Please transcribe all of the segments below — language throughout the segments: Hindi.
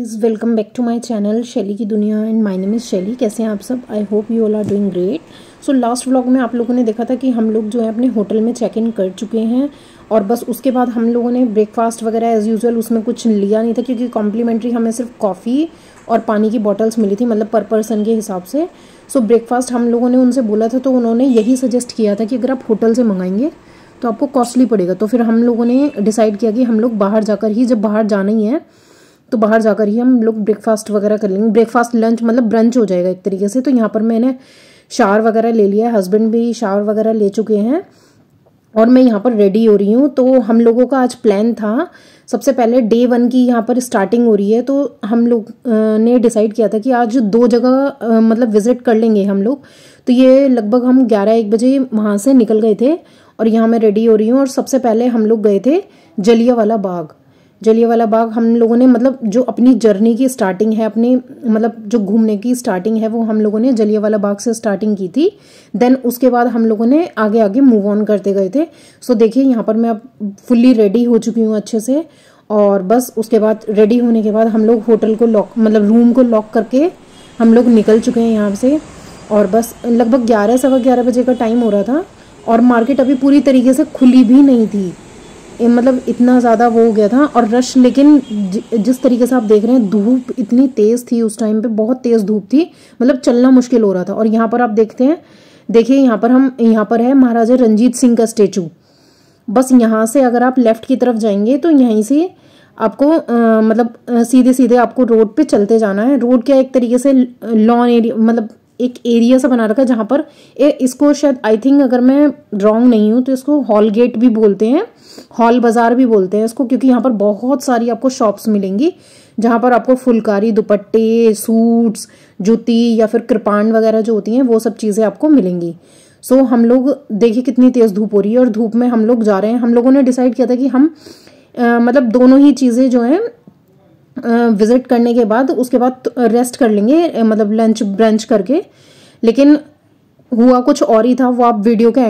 Guys, welcome back to my channel Shaili की दुनिया एंड माय नेम इज़ शैली। कैसे हैं आप सब? I hope you all are doing great. So last vlog में आप लोगों ने देखा था कि हम लोग जो है अपने होटल में चेक इन कर चुके हैं और बस उसके बाद हम लोगों ने ब्रेकफास्ट वगैरह एज़ यूजुअल उसमें कुछ लिया नहीं था क्योंकि कॉम्प्लीमेंट्री हमें सिर्फ कॉफ़ी और पानी की बॉटल्स मिली थी, मतलब पर पर्सन के हिसाब से। सो ब्रेकफास्ट हम लोगों ने उनसे बोला था तो उन्होंने यही सजेस्ट किया था कि अगर आप होटल से मंगाएंगे तो आपको कॉस्टली पड़ेगा। तो फिर हम लोगों ने डिसाइड किया कि हम लोग बाहर जाकर ही, जब बाहर जाना ही है तो बाहर जाकर ही हम लोग ब्रेकफास्ट वगैरह कर लेंगे। ब्रेकफास्ट लंच मतलब ब्रंच हो जाएगा एक तरीके से। तो यहाँ पर मैंने शावर वगैरह ले लिया है, हस्बैंड भी शावर वगैरह ले चुके हैं और मैं यहाँ पर रेडी हो रही हूँ। तो हम लोगों का आज प्लान था, सबसे पहले डे 1 की यहाँ पर स्टार्टिंग हो रही है तो हम लोग ने डिसाइड किया था कि आज 2 जगह मतलब विजिट कर लेंगे हम लोग। तो ये लगभग हम 11-1 बजे वहाँ से निकल गए थे और यहाँ मैं रेडी हो रही हूँ। और सबसे पहले हम लोग गए थे जलियांवाला बाग। जलियांवाला बाग हम लोगों ने, मतलब जो अपनी जर्नी की स्टार्टिंग है, अपनी मतलब जो घूमने की स्टार्टिंग है वो हम लोगों ने जलियांवाला बाग से स्टार्टिंग की थी। देन उसके बाद हम लोगों ने आगे आगे मूव ऑन करते गए थे। सो देखिए यहाँ पर मैं अब फुल्ली रेडी हो चुकी हूँ अच्छे से। और बस उसके बाद रेडी होने के बाद हम लोग होटल को लॉक, मतलब रूम को लॉक करके हम लोग निकल चुके हैं यहाँ से। और बस लगभग 11-11:15 बजे का टाइम हो रहा था और मार्केट अभी पूरी तरीके से खुली भी नहीं थी, मतलब इतना ज़्यादा वो हो गया था और रश। लेकिन जिस तरीके से आप देख रहे हैं धूप इतनी तेज़ थी उस टाइम पे, बहुत तेज़ धूप थी, मतलब चलना मुश्किल हो रहा था। और यहाँ पर आप देखते हैं, देखिए यहाँ पर है महाराजा रंजीत सिंह का स्टेचू। बस यहाँ से अगर आप लेफ्ट की तरफ जाएंगे तो यहीं से आपको मतलब सीधे सीधे आपको रोड पे चलते जाना है। रोड क्या एक तरीके से लॉन एरिया, मतलब एक एरिया सा बना रखा है जहाँ पर इसको शायद आई थिंक, अगर मैं रॉन्ग नहीं हूँ तो इसको हॉल गेट भी बोलते हैं, हॉल बाजार भी बोलते हैं इसको, क्योंकि यहाँ पर बहुत सारी आपको शॉप्स मिलेंगी जहाँ पर आपको फुलकारी, दुपट्टे, सूट्स, जूती या फिर कृपाण वगैरह जो होती हैं वो सब चीज़ें आपको मिलेंगी। सो हम लोग देखिए कितनी तेज़ धूप हो रही है और धूप में हम लोग जा रहे हैं। हम लोगों ने डिसाइड किया था कि हम मतलब दोनों ही चीज़ें जो हैं विजिट करने के बाद उसके बाद रेस्ट कर लेंगे, मतलब लंच ब्रंच करके। लेकिन हुआ कुछ और ही था, वो आप वीडियो के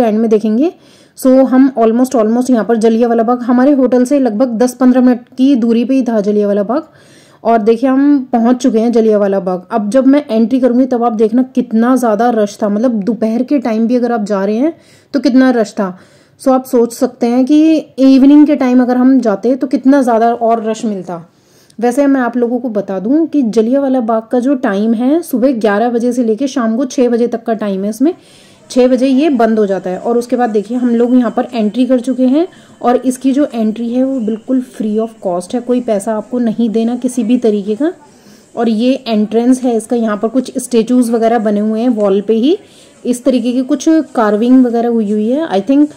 एंड में देखेंगे। सो हम ऑलमोस्ट यहाँ पर जलियांवाला बाग, हमारे होटल से लगभग 10-15 मिनट की दूरी पे ही था जलियांवाला बाग। और देखिए हम पहुंच चुके हैं जलियांवाला बाग। अब जब मैं एंट्री करूंगी तब आप देखना कितना ज़्यादा रश था, मतलब दोपहर के टाइम भी अगर आप जा रहे हैं तो कितना रश था। सो आप सोच सकते हैं कि इवनिंग के टाइम अगर हम जाते तो कितना ज़्यादा और रश मिलता। वैसे मैं आप लोगों को बता दूं कि जलियांवाला बाग का जो टाइम है सुबह 11 बजे से लेकर शाम को 6 बजे तक का टाइम है। इसमें 6 बजे ये बंद हो जाता है। और उसके बाद देखिए हम लोग यहाँ पर एंट्री कर चुके हैं और इसकी जो एंट्री है वो बिल्कुल फ्री ऑफ कॉस्ट है, कोई पैसा आपको नहीं देना किसी भी तरीके का। और ये एंट्रेंस है इसका, यहाँ पर कुछ स्टेचूज वगैरह बने हुए हैं वॉल पे ही, इस तरीके की कुछ कार्विंग वगैरह हुई है आई थिंक,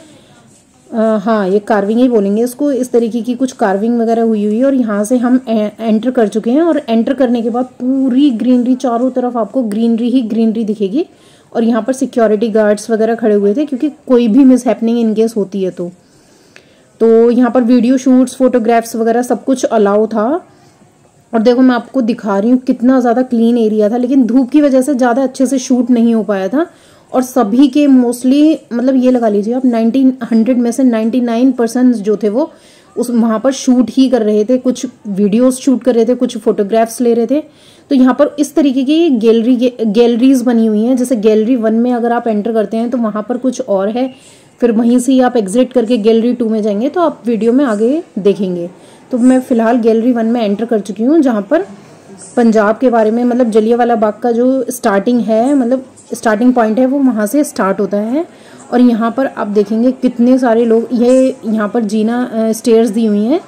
हाँ ये कार्विंग ही बोलेंगे इसको। इस तरीके की कुछ कार्विंग वगैरह हुई है और यहाँ से हम एंटर कर चुके हैं। और एंटर करने के बाद पूरी ग्रीनरी, चारों तरफ आपको ग्रीनरी ही ग्रीनरी दिखेगी। और यहाँ पर गार्ड्स वगैरह खड़े हुए थे क्योंकि कोई भी मिस हैपनिंग इन केस होती है तो यहाँ पर वीडियो शूट्स, फोटोग्राफ्स वगैरह सब कुछ अलाउ था। और देखो मैं आपको दिखा रही हूँ कितना ज़्यादा क्लीन एरिया था, लेकिन धूप की वजह से ज़्यादा अच्छे से शूट नहीं हो पाया था। और सभी के मोस्टली, मतलब ये लगा लीजिए आप 100 में से 99% जो थे वो उस वहाँ पर शूट ही कर रहे थे, कुछ वीडियोस शूट कर रहे थे, कुछ फोटोग्राफ्स ले रहे थे। तो यहाँ पर इस तरीके की गैलरीज बनी हुई हैं। जैसे गैलरी 1 में अगर आप एंटर करते हैं तो वहाँ पर कुछ और है, फिर वहीं से आप एग्जिट करके गैलरी 2 में जाएंगे तो आप वीडियो में आगे देखेंगे। तो मैं फिलहाल गैलरी 1 में एंटर कर चुकी हूँ जहाँ पर पंजाब के बारे में, मतलब जलियांवाला बाग का जो स्टार्टिंग है, मतलब स्टार्टिंग पॉइंट है वो वहाँ से स्टार्ट होता है। और यहाँ पर आप देखेंगे कितने सारे लोग, ये यहाँ पर जीना स्टेयर्स दी हुई हैं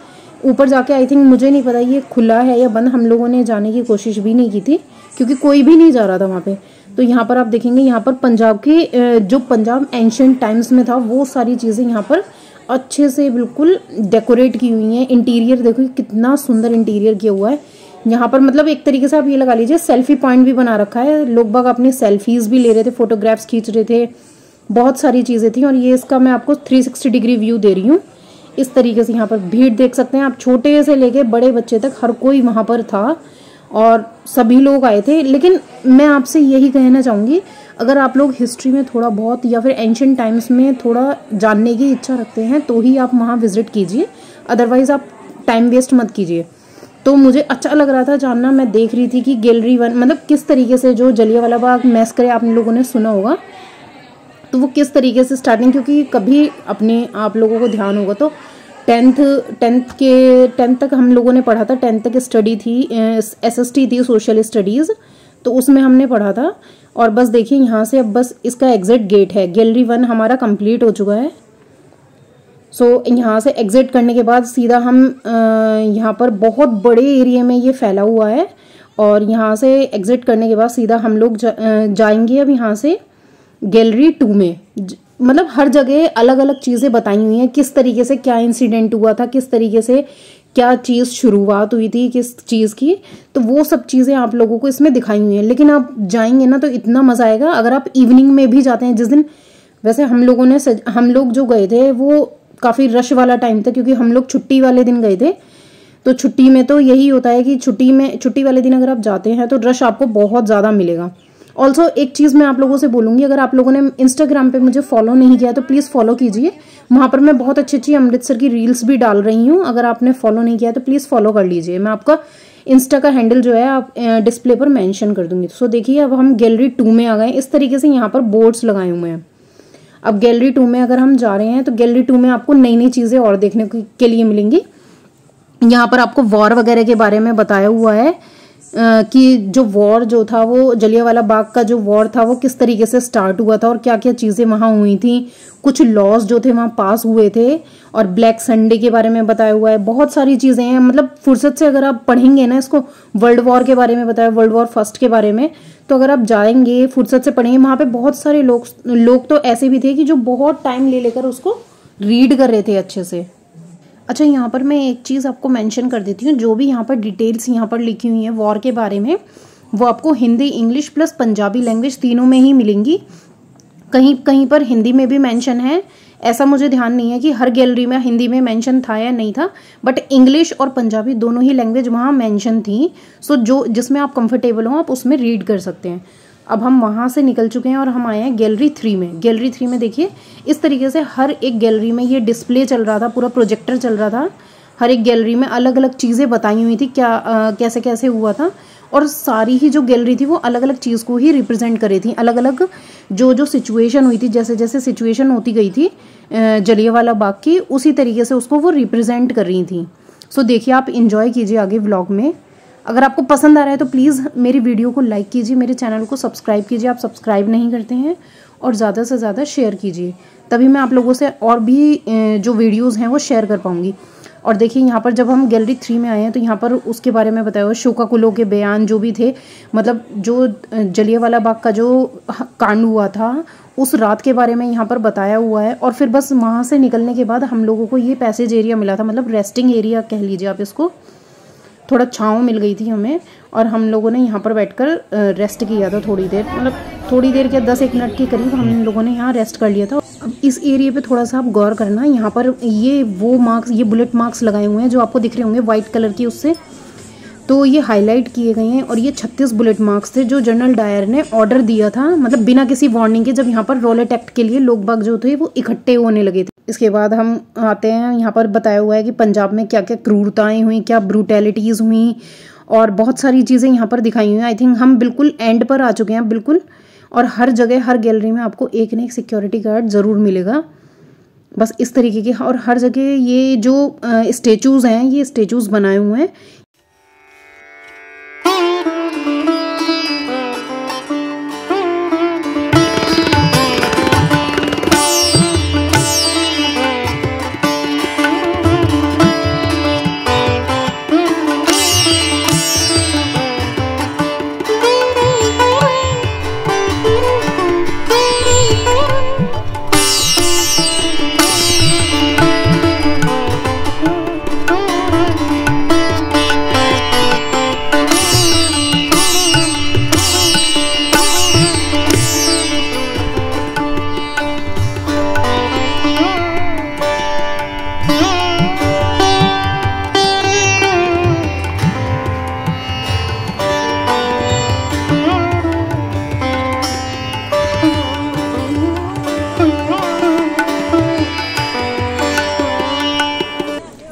ऊपर जाके। आई थिंक, मुझे नहीं पता ये खुला है या बंद, हम लोगों ने जाने की कोशिश भी नहीं की थी क्योंकि कोई भी नहीं जा रहा था वहाँ पे। तो यहाँ पर आप देखेंगे, यहाँ पर पंजाब के जो पंजाब एंशिएंट टाइम्स में था वो सारी चीज़ें यहाँ पर अच्छे से बिल्कुल डेकोरेट की हुई हैं। इंटीरियर देखो कितना सुंदर इंटीरियर किया हुआ है यहाँ पर, मतलब एक तरीके से आप ये लगा लीजिए सेल्फी पॉइंट भी बना रखा है। लोग बाग अपनी सेल्फीज भी ले रहे थे, फोटोग्राफ्स खींच रहे थे, बहुत सारी चीज़ें थी। और ये इसका मैं आपको 360 डिग्री व्यू दे रही हूँ। इस तरीके से यहाँ पर भीड़ देख सकते हैं आप, छोटे से लेके बड़े बच्चे तक हर कोई वहाँ पर था और सभी लोग आए थे। लेकिन मैं आपसे यही कहना चाहूँगी, अगर आप लोग हिस्ट्री में थोड़ा बहुत या फिर एंशिएंट टाइम्स में थोड़ा जानने की इच्छा रखते हैं तो ही आप वहाँ विजिट कीजिए, अदरवाइज़ आप टाइम वेस्ट मत कीजिए। तो मुझे अच्छा लग रहा था जानना। मैं देख रही थी कि गैलरी 1 मतलब किस तरीके से, जो जलियांवाला बाग मैसकर आप लोगों ने सुना होगा, तो वो किस तरीके से स्टार्टिंग, क्योंकि कभी अपने आप लोगों को ध्यान होगा तो 10th तक हम लोगों ने पढ़ा था। 10th तक स्टडी थी, SST थी, सोशल स्टडीज़, तो उसमें हमने पढ़ा था। और बस देखिए यहाँ से अब बस इसका एग्जिट गेट है। गैलरी 1 हमारा कंप्लीट हो चुका है। सो यहाँ से एग्जिट करने के बाद सीधा हम यहाँ पर बहुत बड़े एरिया में ये फैला हुआ है, और यहाँ से एग्जिट करने के बाद सीधा हम लोग जाएंगे अब यहाँ से गैलरी 2 में। मतलब हर जगह अलग अलग चीज़ें बताई हुई हैं, किस तरीके से क्या इंसिडेंट हुआ था, किस तरीके से क्या चीज़ शुरुआत हुई थी किस चीज़ की, तो वो सब चीज़ें आप लोगों को इसमें दिखाई हुई हैं। लेकिन आप जाएंगे ना तो इतना मज़ा आएगा। अगर आप इवनिंग में भी जाते हैं, जिस दिन वैसे हम लोग जो गए थे वो काफ़ी रश वाला टाइम था, क्योंकि हम लोग छुट्टी वाले दिन गए थे। तो छुट्टी में तो यही होता है कि छुट्टी वाले दिन अगर आप जाते हैं तो रश आपको बहुत ज़्यादा मिलेगा। ऑल्सो एक चीज़ मैं आप लोगों से बोलूँगी, अगर आप लोगों ने इंस्टाग्राम पे मुझे फॉलो नहीं किया तो प्लीज़ फॉलो कीजिए। वहाँ पर मैं बहुत अच्छी अच्छी अमृतसर की रील्स भी डाल रही हूँ। अगर आपने फॉलो नहीं किया तो प्लीज़ फॉलो कर लीजिए। मैं आपका इंस्टा का हैंडल जो है आप डिस्प्ले पर मेंशन कर दूंगी। सो देखिए अब हम गैलरी 2 में आ गए। इस तरीके से यहाँ पर बोर्ड्स लगाए हुए हैं। अब गैलरी 2 में अगर हम जा रहे हैं तो गैलरी 2 में आपको नई नई चीज़ें और देखने के लिए मिलेंगी। यहाँ पर आपको वॉर वगैरह के बारे में बताया हुआ है कि जो वॉर जो था वो जलियांवाला बाग का जो वॉर था वो किस तरीके से स्टार्ट हुआ था और क्या क्या चीज़ें वहाँ हुई थी। कुछ लॉज जो थे वहाँ पास हुए थे, और ब्लैक संडे के बारे में बताया हुआ है। बहुत सारी चीज़ें हैं, मतलब फुर्सत से अगर आप पढ़ेंगे ना इसको, वर्ल्ड वॉर के बारे में बताया, वर्ल्ड वॉर फर्स्ट के बारे में, तो अगर आप जाएंगे फुर्सत से पढ़ेंगे, वहाँ पे बहुत सारे लोग तो ऐसे भी थे कि जो बहुत टाइम ले लेकर उसको रीड कर रहे थे अच्छे से। अच्छा, यहाँ पर मैं एक चीज़ आपको मेंशन कर देती हूँ। जो भी यहाँ पर डिटेल्स यहाँ पर लिखी हुई हैं वॉर के बारे में, वो आपको Hindi, English plus Punjabi language तीनों में ही मिलेंगी। कहीं कहीं पर हिंदी में भी मेंशन है, ऐसा मुझे ध्यान नहीं है कि हर गैलरी में हिंदी में मेंशन था या नहीं था, बट इंग्लिश और पंजाबी दोनों ही लैंग्वेज वहाँ मेंशन थी। सो जो जिसमें आप कंफर्टेबल हो आप उसमें रीड कर सकते हैं। अब हम वहाँ से निकल चुके हैं और हम आए हैं गैलरी 3 में। गैलरी 3 में देखिए इस तरीके से हर एक गैलरी में ये डिस्प्ले चल रहा था, पूरा प्रोजेक्टर चल रहा था। हर एक गैलरी में अलग अलग चीज़ें बताई हुई थी, क्या कैसे कैसे हुआ था, और सारी ही जो गैलरी थी वो अलग अलग चीज़ को ही रिप्रेजेंट कर रही थी। अलग अलग जो सिचुएशन हुई थी, जैसे जैसे सिचुएशन होती गई थी जलियांवाला बाग की, उसी तरीके से उसको वो रिप्रेजेंट कर रही थी। सो देखिए, आप इंजॉय कीजिए आगे व्लॉग में। अगर आपको पसंद आ रहा है तो प्लीज़ मेरी वीडियो को लाइक कीजिए, मेरे चैनल को सब्सक्राइब कीजिए, आप सब्सक्राइब नहीं करते हैं, और ज़्यादा से ज़्यादा शेयर कीजिए, तभी मैं आप लोगों से और भी जो वीडियोस हैं वो शेयर कर पाऊँगी। और देखिए यहाँ पर जब हम गैलरी 3 में आए हैं तो यहाँ पर उसके बारे में बताया हुआ, शोकाकुलों के बयान जो भी थे, मतलब जो जलियांवाला बाग का जो कांड हुआ था उस रात के बारे में यहाँ पर बताया हुआ है। और फिर बस वहाँ से निकलने के बाद हम लोगों को ये पैसेज एरिया मिला था, मतलब रेस्टिंग एरिया कह लीजिए आप इसको। थोड़ा छाँव मिल गई थी हमें, और हम लोगों ने यहाँ पर बैठकर रेस्ट किया था थोड़ी देर, मतलब थोड़ी देर क्या 10-1 मिनट के करीब हम लोगों ने यहाँ रेस्ट कर लिया था। अब इस एरिया पे थोड़ा सा आप गौर करना, यहाँ पर ये वो मार्क्स, ये बुलेट मार्क्स लगाए हुए हैं जो आपको दिख रहे होंगे वाइट कलर की, उससे तो ये हाईलाइट किए गए हैं। और ये 36 बुलेट मार्क्स थे जो जनरल डायर ने ऑर्डर दिया था, मतलब बिना किसी वार्निंग के, जब यहाँ पर रॉलेट एक्ट के लिए लोग बाग जो थे वो इकट्ठे होने लगे थे। इसके बाद हम आते हैं, यहाँ पर बताया हुआ है कि पंजाब में क्या क्या क्रूरताएं हुई, क्या ब्रूटैलिटीज़ हुई, और बहुत सारी चीज़ें यहाँ पर दिखाई हुई हैं। आई थिंक हम बिल्कुल एंड पर आ चुके हैं बिल्कुल। और हर जगह हर गैलरी में आपको एक न एक सिक्योरिटी गार्ड ज़रूर मिलेगा, बस इस तरीके के। और हर जगह ये जो स्टेचूज़ हैं, ये स्टेचूज़ बनाए हुए हैं।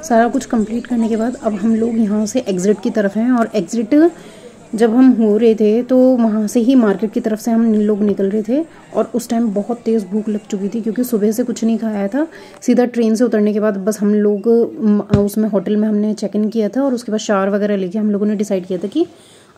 सारा कुछ कंप्लीट करने के बाद अब हम लोग यहाँ से एग्ज़िट की तरफ हैं। और एग्ज़िट जब हम हो रहे थे तो वहाँ से ही मार्केट की तरफ से हम लोग निकल रहे थे। और उस टाइम बहुत तेज़ भूख लग चुकी थी क्योंकि सुबह से कुछ नहीं खाया था। सीधा ट्रेन से उतरने के बाद बस हम लोग उसमें होटल में हमने चेक इन किया था और उसके बाद शावर वगैरह लेके हम लोगों ने डिसाइड किया था कि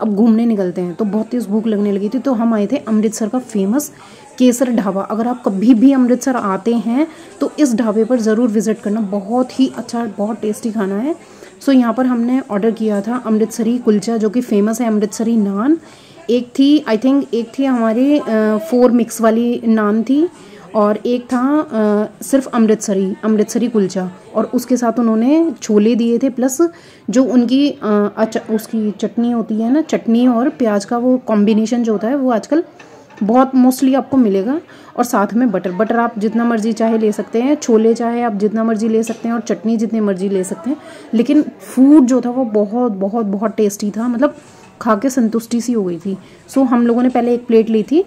अब घूमने निकलते हैं। तो बहुत तेज़ भूख लगने लगी थी तो हम आए थे अमृतसर का फेमस केसर ढाबा। अगर आप कभी भी अमृतसर आते हैं तो इस ढाबे पर ज़रूर विज़िट करना, बहुत ही अच्छा, बहुत टेस्टी खाना है। सो यहाँ पर हमने ऑर्डर किया था अमृतसरी कुलचा जो कि फ़ेमस है, अमृतसरी नान एक थी, आई थिंक एक थी हमारी 4 मिक्स वाली नान थी और एक था सिर्फ अमृतसरी कुलचा। और उसके साथ उन्होंने छोले दिए थे प्लस जो उनकी उसकी चटनी होती है ना, चटनी और प्याज का वो कॉम्बिनेशन जो होता है वो आजकल बहुत मोस्टली आपको मिलेगा। और साथ में बटर आप जितना मर्जी चाहे ले सकते हैं, छोले चाहे आप जितना मर्जी ले सकते हैं और चटनी जितनी मर्जी ले सकते हैं। लेकिन फूड जो था वो बहुत बहुत बहुत टेस्टी था, मतलब खा के संतुष्टि सी हो गई थी। सो हम लोगों ने पहले एक प्लेट ली थी,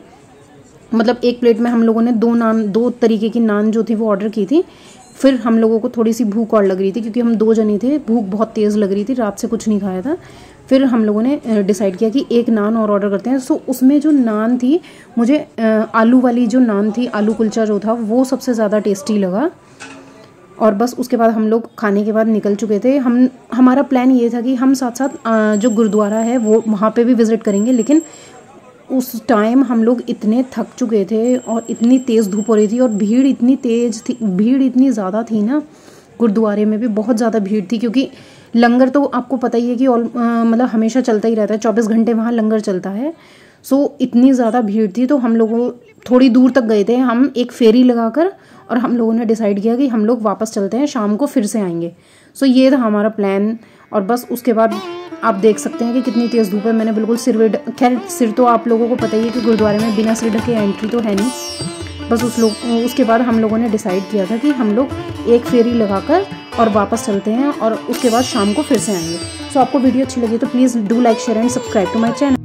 मतलब एक प्लेट में हम लोगों ने 2 तरीके की नान जो थी वो ऑर्डर की थी। फिर हम लोगों को थोड़ी सी भूख और लग रही थी क्योंकि हम 2 जने थे, भूख बहुत तेज़ लग रही थी, रात से कुछ नहीं खाया था। फिर हम लोगों ने डिसाइड किया कि एक नान और ऑर्डर करते हैं। सो उसमें जो नान थी, मुझे आलू वाली जो नान थी, आलू कुलचा जो था वो सबसे ज़्यादा टेस्टी लगा। और बस उसके बाद हम लोग खाने के बाद निकल चुके थे। हमारा प्लान ये था कि हम साथ साथ जो गुरुद्वारा है वो वहाँ पे भी विज़िट करेंगे, लेकिन उस टाइम हम लोग इतने थक चुके थे और इतनी तेज़ धूप हो रही थी और भीड़ इतनी तेज़ थी, भीड़ इतनी ज़्यादा थी ना, गुरुद्वारे में भी बहुत ज़्यादा भीड़ थी क्योंकि लंगर तो आपको पता ही है कि मतलब हमेशा चलता ही रहता है, 24 घंटे वहाँ लंगर चलता है। सो इतनी ज़्यादा भीड़ थी तो हम लोगों थोड़ी दूर तक गए थे हम एक फेरी लगाकर, और हम लोगों ने डिसाइड किया कि हम लोग वापस चलते हैं, शाम को फिर से आएंगे। सो ये था हमारा प्लान। और बस उसके बाद आप देख सकते हैं कि कितनी तेज़ धूप है। मैंने बिल्कुल खैर सिर तो आप लोगों को पता ही है कि गुरुद्वारे में बिना सिर ढके एंट्री तो है नहीं। बस उसके बाद हम लोगों ने डिसाइड किया था कि हम लोग एक फेरी लगाकर और वापस चलते हैं और उसके बाद शाम को फिर से आएंगे। सो आपको वीडियो अच्छी लगी तो please do like, share and subscribe to my channel.